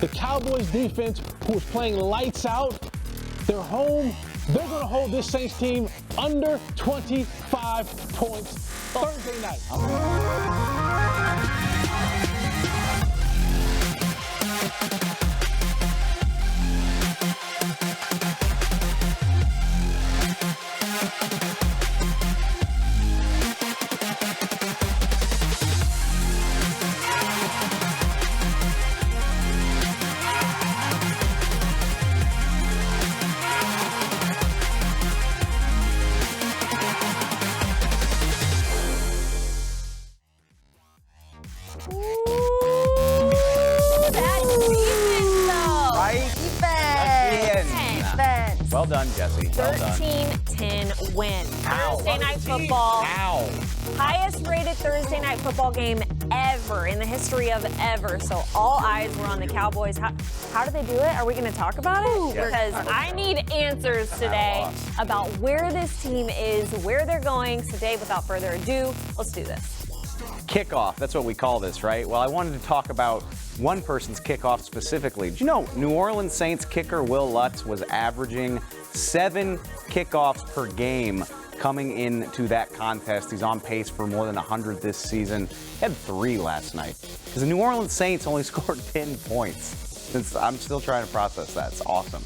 The Cowboys defense, who is playing lights out, they're home. They're going to hold this Saints team under 25 points Thursday night. Well done, Jesse. Well 13-10 win. Thursday night football. Highest rated Thursday night football game ever in the history of ever. So all eyes were on the Cowboys. How did they do it? Are we going to talk about it? Because I need answers today about where this team is, where they're going. So Dave, without further ado, let's do this. Kickoff, that's what we call this, right? Well, I wanted to talk about one person's kickoff specifically. Did you know New Orleans Saints kicker Will Lutz was averaging 7 kickoffs per game coming into that contest? He's on pace for more than 100 this season. He had 3 last night. Because the New Orleans Saints only scored 10 points. I'm still trying to process that. It's awesome.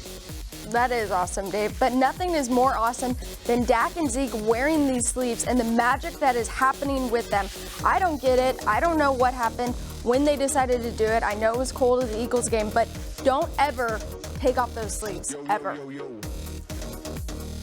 That is awesome, Dave. But nothing is more awesome than Dak and Zeke wearing these sleeves and the magic that is happening with them. I don't get it. I don't know what happened when they decided to do it. I know it was cold at the Eagles game, but don't ever take off those sleeves, ever.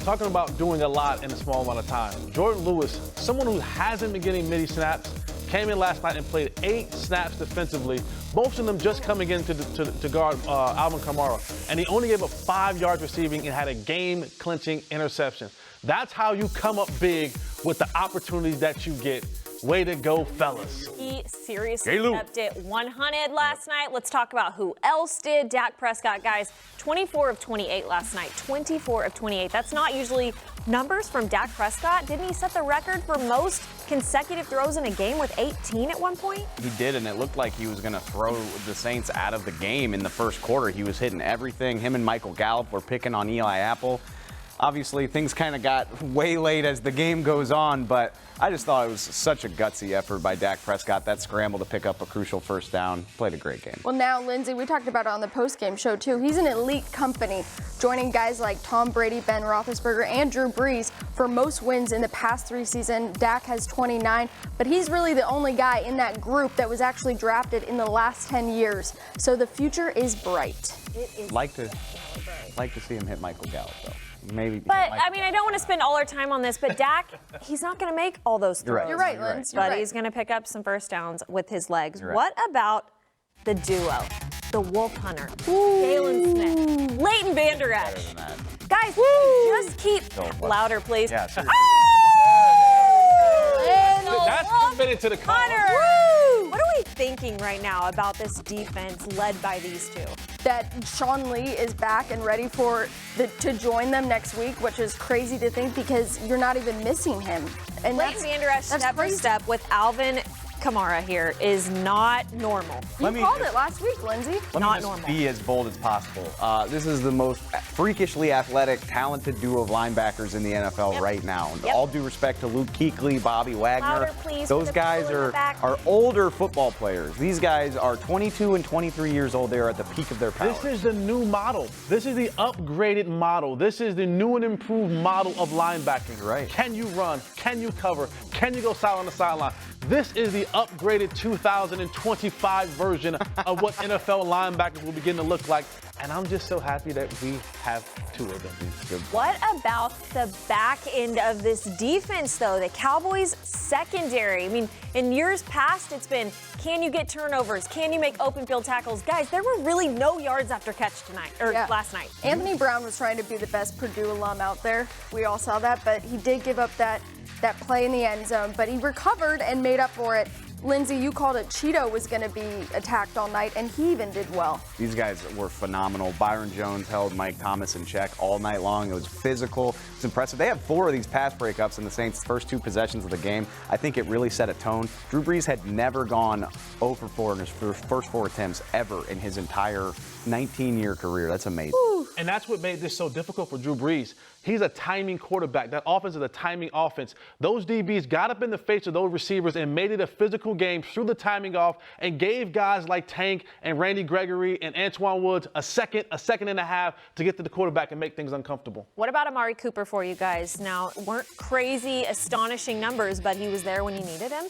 Talking about doing a lot in a small amount of time. Jordan Lewis, someone who hasn't been getting many snaps, came in last night and played 8 snaps defensively, most of them just coming in to guard Alvin Kamara. And he only gave up 5 yards receiving and had a game-clinching interception. That's how you come up big with the opportunities that you get. Way to go, fellas. He seriously kept it 100 last night. Let's talk about who else did. Dak Prescott, guys, 24 of 28 last night. 24 of 28. That's not usually numbers from Dak Prescott. Didn't he set the record for most consecutive throws in a game with 18 at one point? He did, and it looked like he was going to throw the Saints out of the game in the first quarter. He was hitting everything. Him and Michael Gallup were picking on Eli Apple. Obviously, things kind of got waylaid as the game goes on, but I just thought it was such a gutsy effort by Dak Prescott. That scramble to pick up a crucial first down. Played a great game. Well, now, Lindsay, we talked about it on the postgame show, too. He's an elite company, joining guys like Tom Brady, Ben Roethlisberger, and Drew Brees for most wins in the past 3 seasons. Dak has 29, but he's really the only guy in that group that was actually drafted in the last 10 years. So the future is bright. It is like to see him hit Michael Gallup, though. Maybe. But, I mean, I don't want to spend all our time on this, but Dak, he's not going to make all those throws. You're right, Lindsay. But he's going to pick up some first downs with his legs. What about the duo? The Wolf Hunter, Jalen Smith, Leighton Vander Esch. Guys, just keep louder, please. Yeah, That's committed to the Hunter. What are we thinking right now about this defense led by these two? That Sean Lee is back and ready to join them next week, which is crazy to think because you're not even missing him. And Leighton Vander Esch step for step with Alvin Kamara here is not normal. You called it last week, Lindsay. Not normal. Be as bold as possible. This is the most freakishly athletic, talented duo of linebackers in the NFL right now. Yep. All due respect to Luke Kuechly, Bobby Wagner. Louder, please, Those for the guys people in the back. are older football players. These guys are 22 and 23 years old. They are at the peak of their power. This is the new model. This is the upgraded model. This is the new and improved model of linebacking. Right. Can you run? Can you cover? Can you go side on the sideline? This is the upgraded 2025 version of what NFL linebackers will begin to look like. And I'm just so happy that we have two of them. What about the back end of this defense, though? The Cowboys' secondary. I mean, in years past, it's been, can you get turnovers? Can you make open field tackles? Guys, there were really no yards after catch tonight, or last night. Anthony Brown was trying to be the best Purdue alum out there. We all saw that, but he did give up that play in the end zone, but he recovered and made up for it. Lindsay, you called it Cheeto was going to be attacked all night, and he even did well. These guys were phenomenal. Byron Jones held Mike Thomas in check all night long. It was physical. It's impressive. They had 4 of these pass breakups in the Saints' first 2 possessions of the game. I think it really set a tone. Drew Brees had never gone 0 for 4 in his first 4 attempts ever in his entire 19-year career. That's amazing. Ooh. And that's what made this so difficult for Drew Brees. He's a timing quarterback. That offense is a timing offense. Those DBs got up in the face of those receivers and made it a physical game through the timing off and gave guys like Tank and Randy Gregory and Antoine Woods a second and a half to get to the quarterback and make things uncomfortable. What about Amari Cooper for you guys? Now, weren't crazy, astonishing numbers, but he was there when you needed him.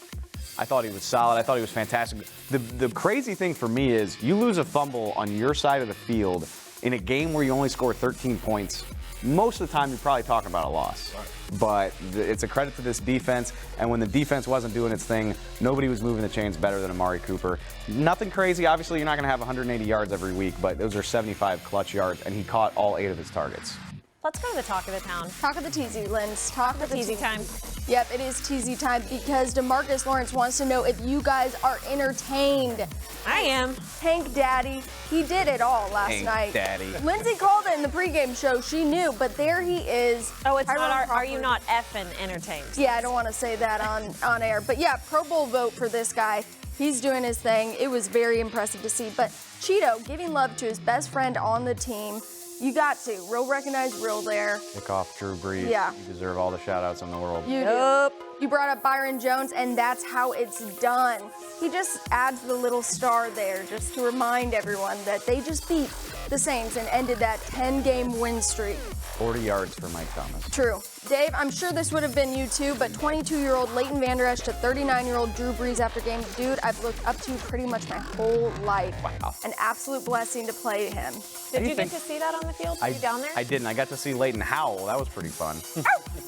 I thought he was solid. I thought he was fantastic. The crazy thing for me is you lose a fumble on your side of the field in a game where you only score 13 points. Most of the time, you're probably talking about a loss. But it's a credit to this defense. And when the defense wasn't doing its thing, nobody was moving the chains better than Amari Cooper. Nothing crazy. Obviously, you're not going to have 180 yards every week, but those are 75 clutch yards, and he caught all 8 of his targets. Let's go to the talk of the town. Talk of the TZ, Linz. Talk of the TZ time. Yep, it is TZ time because DeMarcus Lawrence wants to know if you guys are entertained. I am. Hank Daddy, he did it all last night. Daddy. Lindsay called it in the pregame show. She knew, but there he is. Oh, it's Tyrone not. Are Crawford. you not effing entertained? Yeah, I don't want to say that on air. But yeah, Pro Bowl vote for this guy. He's doing his thing. It was very impressive to see. But Cheeto giving love to his best friend on the team. You got to. Real recognize real there. Kick off Drew Brees. Yeah. You deserve all the shout-outs in the world. You do. You brought up Byron Jones, and that's how it's done. He just adds the little star there just to remind everyone that they just beat the Saints and ended that 10-game win streak. 40 yards for Mike Thomas. True. Dave, I'm sure this would have been you too, but 22-year-old Leighton Vander Esch to 39-year-old Drew Brees after game. Dude, I've looked up to pretty much my whole life. Wow. An absolute blessing to play him. Did you get to see that on the field? Were you down there? I didn't. I got to see Leighton howl. That was pretty fun.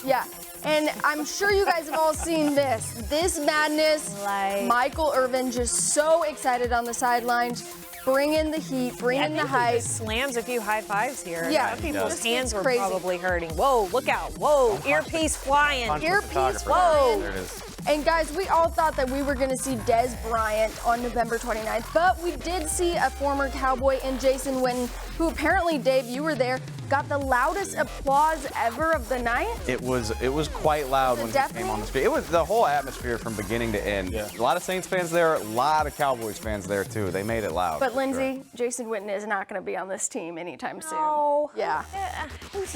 Yeah. And I'm sure you guys have all seen this. This madness. Like- Michael Irvin just so excited on the sidelines. Bring in the heat, bring in the He hype. just slams a few high fives here. Yeah, Some people's this hands gets were crazy. probably hurting. Whoa, look out. Whoa, earpiece flying. Earpiece Whoa. There it is. And guys, we all thought that we were going to see Dez Bryant on November 29th, but we did see a former Cowboy in Jason Witten, who apparently, Dave, you were there, got the loudest applause ever of the night. It was quite loud when he came on the screen. It was the whole atmosphere from beginning to end. Yeah. A lot of Saints fans there, a lot of Cowboys fans there too. They made it loud. But for Lindsay, sure. Jason Witten is not going to be on this team anytime soon. No. Yeah.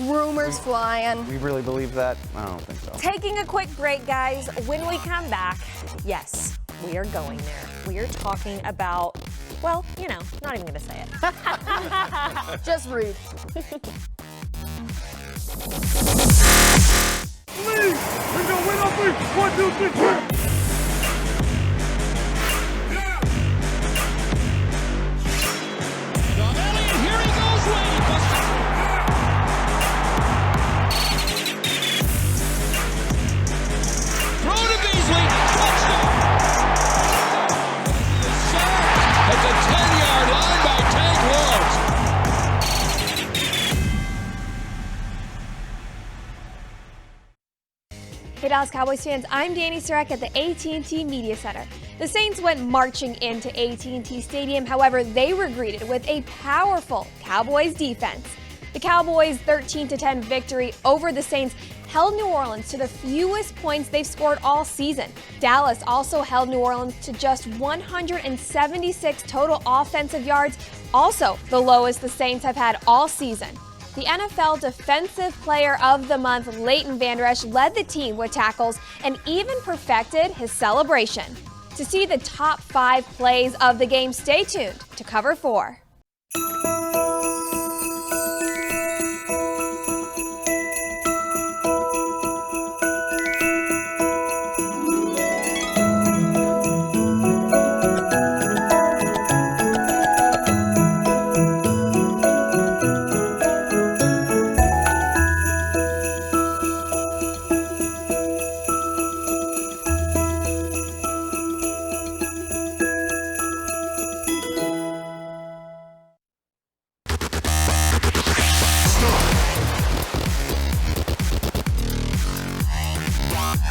Rumors flying. We really believe that? I don't think so. Taking a quick break, guys. When we come back, yes, we are going there. We are talking about, well, you know, not even going to say it. Just read. Hey Dallas Cowboys fans, I'm Danny Sarek at the AT&T Media Center. The Saints went marching into AT&T Stadium, however, they were greeted with a powerful Cowboys defense. The Cowboys' 13-10 victory over the Saints held New Orleans to the fewest points they've scored all season. Dallas also held New Orleans to just 176 total offensive yards, also the lowest the Saints have had all season. The NFL Defensive Player of the Month, Leighton Vander Esch, led the team with tackles and even perfected his celebration. To see the top 5 plays of the game, stay tuned to Cover 4.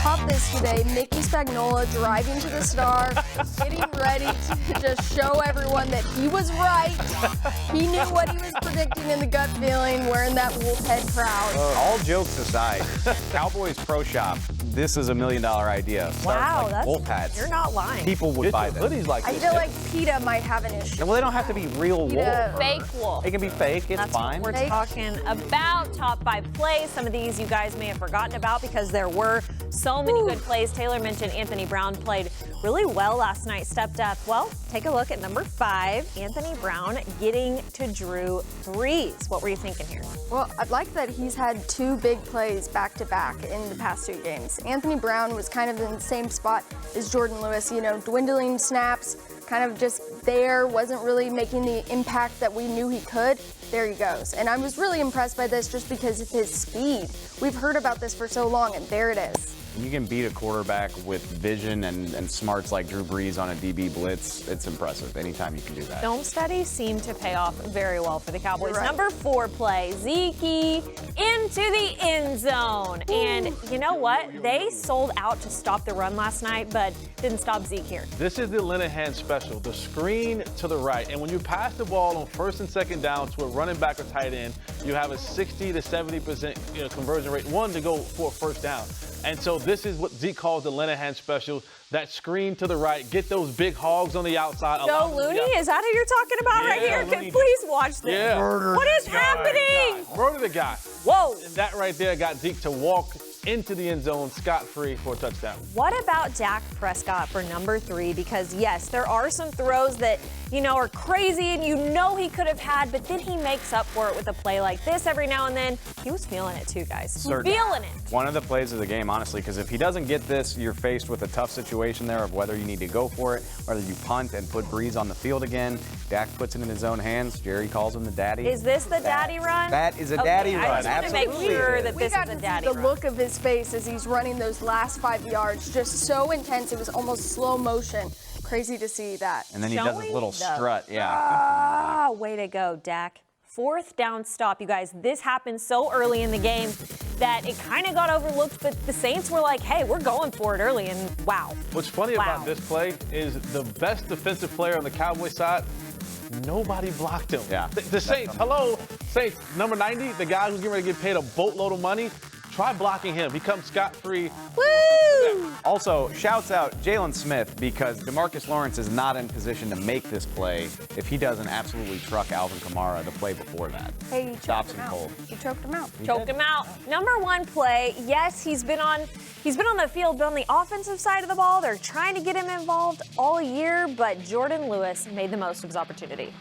Pop this today. Mickey Spagnola driving to the Star, getting ready to just show everyone that he was right. He knew what he was predicting in the gut feeling, wearing that wolf head proud. All jokes aside, Cowboys Pro Shop, this is $1 million idea. Start Wow, like that's wolf hats. You're not lying. People would Get buy your them. hoodies like I this. feel like PETA might have an issue. Well, they don't have to be real PETA. wool. Fake wolf. It can be fake. It's That's fine. what we're Fake. talking about. Top 5 plays. Some of these you guys may have forgotten about because there were so many good plays. Taylor mentioned Anthony Brown played really well last night, stepped up. Well, take a look at number 5, Anthony Brown getting to Drew Brees. What were you thinking here? Well, I like that he's had 2 big plays back-to-back in the past 2 games. Anthony Brown was kind of in the same spot as Jordan Lewis, dwindling snaps, kind of just there, wasn't really making the impact that we knew he could. There he goes. And I was really impressed by this just because of his speed. We've heard about this for so long, and there it is. You can beat a quarterback with vision and smarts like Drew Brees on a DB blitz. It's impressive anytime you can do that. Film studies seem to pay off very well for the Cowboys. You're right. Number 4 play, Zeke into the end zone. And you know what? They sold out to stop the run last night, but didn't stop Zeke here. This is the Linehan special, the screen to the right. And when you pass the ball on 1st and 2nd down to a running back or tight end, you have a 60 to 70% conversion rate, to go for a 1st down. And so this is what Zeke calls the Linehan special, that screen to the right, get those big hogs on the outside. Joe Looney, is that who you're talking about right Yeah, here? Looney. Please watch this. Yeah. What is happening? Murder the guy. Whoa. And that right there got Zeke to walk into the end zone scot-free for a touchdown. What about Dak Prescott for number 3? Because yes, there are some throws that, are crazy and he could have had, but then he makes up for it with a play like this every now and then. He was feeling it too, guys. Certainly. Feeling it. One of the plays of the game, honestly, because if he doesn't get this, you're faced with a tough situation there of whether you need to go for it, whether you punt and put Brees on the field again. Dak puts it in his own hands. Jerry calls him the daddy. Is this the daddy run? That is a daddy run. I just want to make Absolutely. sure that We this got is to a see daddy the run. look of his face as he's running those last 5 yards, just so intense. It was almost slow motion. Crazy to see that. And then he does Showing his little the- strut. Yeah. Ah, way to go, Dak. 4th down stop, you guys. This happened so early in the game that it kind of got overlooked, but the Saints were like, hey, we're going for it early, and wow. What's funny Wow. about this play is the best defensive player on the Cowboys side, nobody blocked him. Yeah. The Saints, hello, Saints, number 90, the guy who's getting ready to get paid a boatload of money, try blocking him. He comes scot-free. Woo! Also, shouts out Jalen Smith because DeMarcus Lawrence is not in position to make this play if he doesn't absolutely truck Alvin Kamara the play before that. Hey, you Stops choked him him cold. out. You choked him out. Choked him out. Number 1 play, yes, he's been on the field, but on the offensive side of the ball, they're trying to get him involved all year, but Jordan Lewis made the most of his opportunity.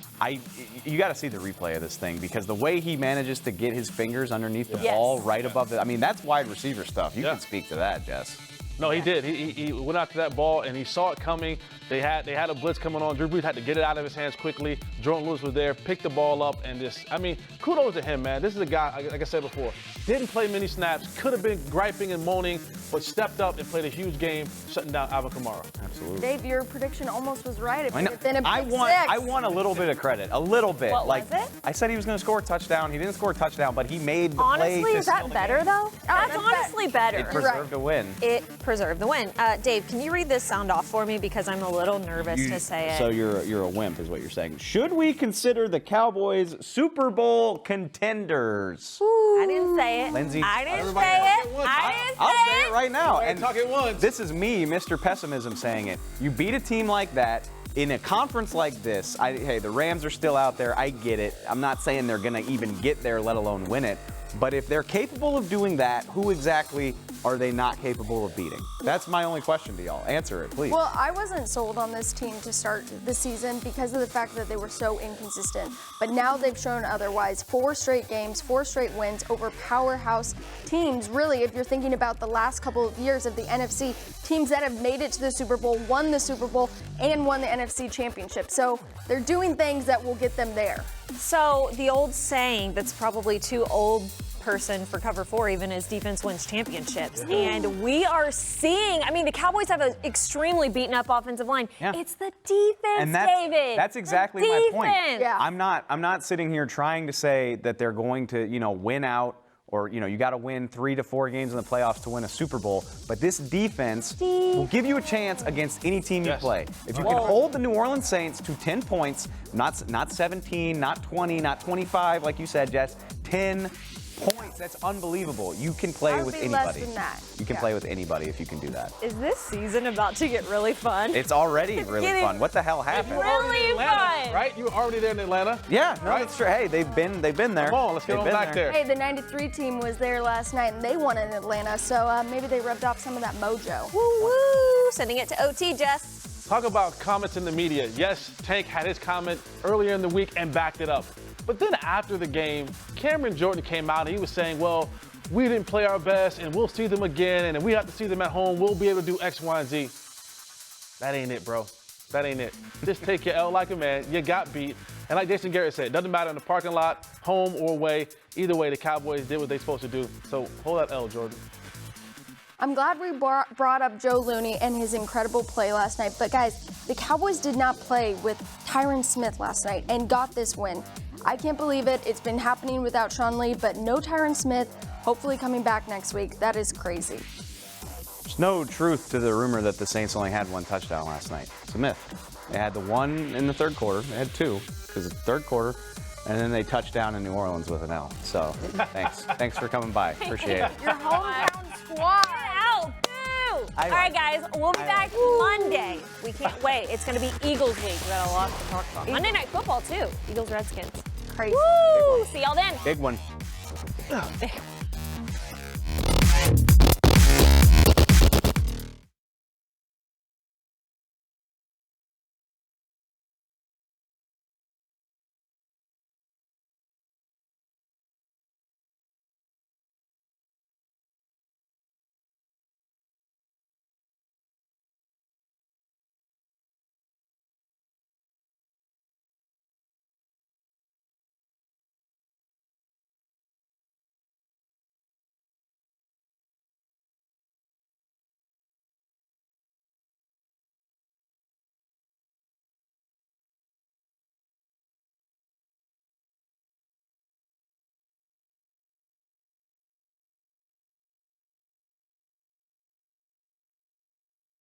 You got to see the replay of this thing because the way he manages to get his fingers underneath the Yes. ball right above it. I mean, that's wide receiver stuff. You Yeah. can speak to that, Jess. No, he did. He went after that ball, and he saw it coming. They had a blitz coming on. Drew Brees had to get it out of his hands quickly. Jordan Lewis was there, picked the ball up, and kudos to him, man. This is a guy, like I said before, didn't play many snaps, could have been griping and moaning, but stepped up and played a huge game, shutting down Alvin Kamara. Absolutely. Dave, your prediction almost was right. I know. Within a pick I want a little bit of credit, a little bit. What like was it? I said, he was going to score a touchdown. He didn't score a touchdown, but he made the play. Honestly, to is that seal the better game. though? That's honestly better. It preserved a win. It preserved the win. Dave, can you read this sound off for me because I'm a little nervous to say it. So you're a wimp, is what you're saying. Should we consider the Cowboys Super Bowl contenders? I didn't say it. Lindsay, I didn't everybody say else it. get one. I didn't I'll say say it right now. And talk at once. This is me, Mr. Pessimism, saying it. You beat a team like that in a conference like this. Hey, the Rams are still out there. I get it. I'm not saying they're going to even get there, let alone win it. But if they're capable of doing that, who exactly are they not capable of beating? That's my only question to y'all. Answer it, please. Well, I wasn't sold on this team to start the season because of the fact that they were so inconsistent. But now they've shown otherwise. 4 straight games, 4 straight wins over powerhouse teams. Really, if you're thinking about the last couple of years of the NFC, teams that have made it to the Super Bowl, won the Super Bowl, and won the NFC Championship. So they're doing things that will get them there. So the old saying that's probably too old person for cover 4 even is defense wins championships. And we are seeing, I mean, the Cowboys have an extremely beaten up offensive line. Yeah. It's the defense, and David. that's exactly my point. Yeah. I'm not sitting here trying to say that they're going to, win out or, you got to win 3 to 4 games in the playoffs to win a Super Bowl. But this defense will give you a chance against any team you play. If you can hold the New Orleans Saints to 10 points, not 17, not 20, not 25, like you said, Jess, 10 points. That's unbelievable. You can play with anybody. Less than that. You can play with anybody if you can do that. Is this season about to get really fun? It's already really getting fun. What the hell happened? really fun. Right? You were already there in Atlanta. Yeah, no, Right? that's true. Hey, they've been there. Come on, let's get They've on been back there. Hey, the 93 team was there last night and they won in Atlanta. So maybe they rubbed off some of that mojo. Woo woo. Sending it to OT, Jess. Talk about comments in the media. Yes, Tank had his comment earlier in the week and backed it up. But then after the game, Cameron Jordan came out and he was saying, well, we didn't play our best and we'll see them again. And if we have to see them at home, we'll be able to do X, Y, and Z. That ain't it, bro. That ain't it. Just take your L like a man. You got beat. And like Jason Garrett said, it doesn't matter in the parking lot, home or away. Either way, the Cowboys did what they're supposed to do. So hold that L, Jordan. I'm glad we brought up Joe Looney and his incredible play last night. But guys, the Cowboys did not play with Tyron Smith last night and got this win. I can't believe it. It's been happening without Sean Lee, but no Tyron Smith, hopefully coming back next week. That is crazy. There's no truth to the rumor that the Saints only had 1 touchdown last night. It's a myth. They had the 1 in the third quarter. They had 2 because it's the third quarter, and then they touched down in New Orleans with an L. So thanks. Thanks for coming by. Appreciate it. Your hometown squad. Ow, boo! All right, guys, we'll be back Monday. We can't wait. It's going to be Eagles week. We got a lot to talk about. Monday Night Football, too. Eagles, Redskins. Crazy. Woo! See y'all then. Big one.